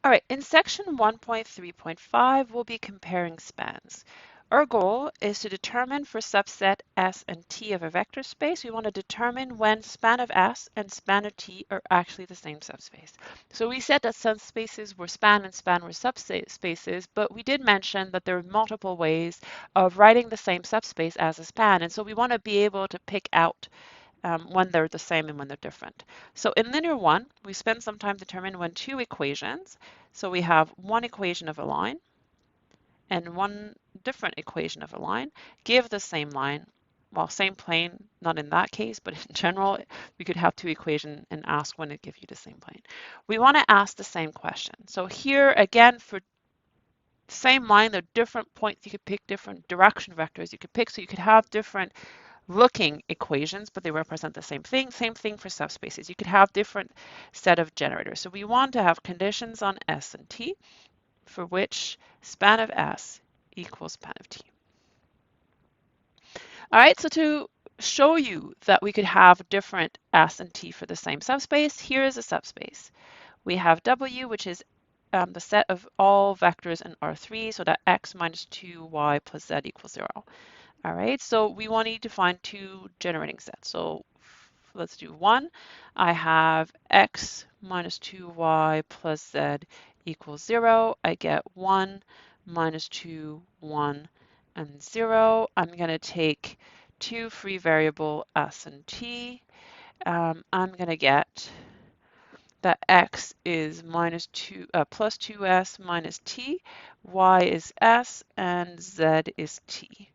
All right, in section 1.3.5, we'll be comparing spans. Our goal is to determine for subset S and T of a vector space, we want to determine when span of S and span of T are actually the same subspace. So we said that subspaces were span and span were subspaces, but we did mention that there are multiple ways of writing the same subspace as a span. And so we want to be able to pick out when they're the same and when they're different. So in linear one, we spend some time determining when two equations. So we have one equation of a line and one different equation of a line give the same line. Well, same plane, not in that case, but in general, we could have two equations and ask when it gives you the same plane. We want to ask the same question. So here again, for same line, there are different points. You could pick different direction vectors you could pick. So you could have different looking equations, but they represent the same thing. Same thing for subspaces. You could have different set of generators. So we want to have conditions on S and T for which span of S equals span of T. All right, so to show you that we could have different S and T for the same subspace, here is a subspace. We have W, which is the set of all vectors in R3, so that x minus 2y plus z equals 0. All right, so we want to find two generating sets. So let's do one. I have x minus 2y plus z equals 0. I get 1 minus 2, 1, and 0. I'm going to take two free variable s and t. I'm going to get that x is plus 2s minus t, y is s, and z is t.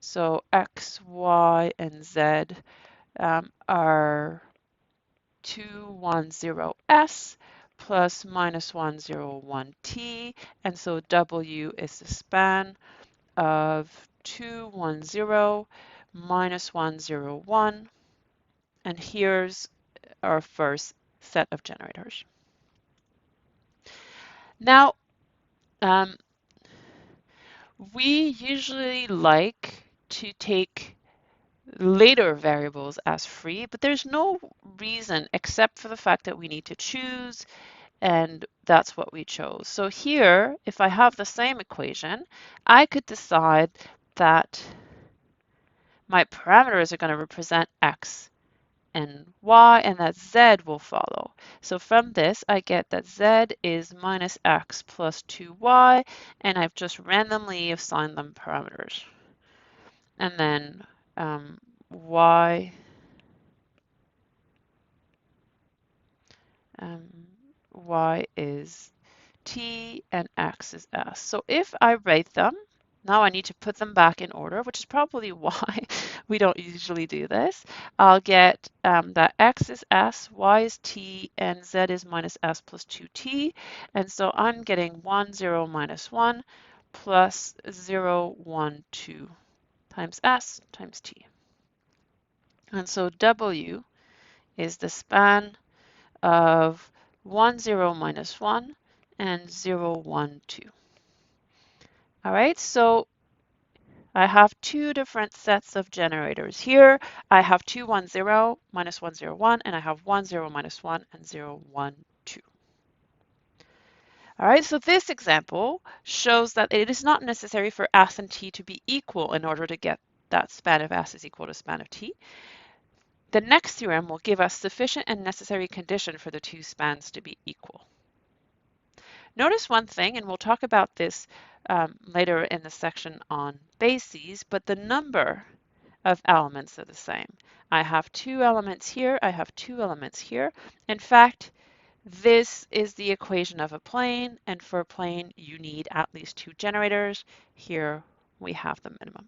So x, y, and z are 210s plus minus 101t, and so w is the span of 210 minus 101, and here's our first set of generators. Now, we usually like to take later variables as free, but there's no reason except for the fact that we need to choose, and that's what we chose. So here, if I have the same equation, I could decide that my parameters are going to represent x and y, and that z will follow. So from this, I get that z is minus x plus 2y, and I've just randomly assigned them parameters. And then y y is t and x is s. So if I write them, now I need to put them back in order, which is probably why we don't usually do this. I'll get that x is s, y is t, and z is minus s plus 2t. And so I'm getting 1, 0, minus 1 plus 0, 1, 2 times s times t. And so w is the span of 1, 0, minus 1 and 0, 1, 2. All right, so I have two different sets of generators. Here I have 2, 1, 0, minus 1, 0, 1, and I have 1, 0, minus 1, and 0, 1, 2. All right, so this example shows that it is not necessary for S and T to be equal in order to get that span of S is equal to span of T. The next theorem will give us sufficient and necessary condition for the two spans to be equal. Notice one thing, and we'll talk about this later in the section on bases, but the number of elements are the same. I have two elements here, I have two elements here. In fact, this is the equation of a plane, and for a plane, you need at least two generators. Here we have the minimum.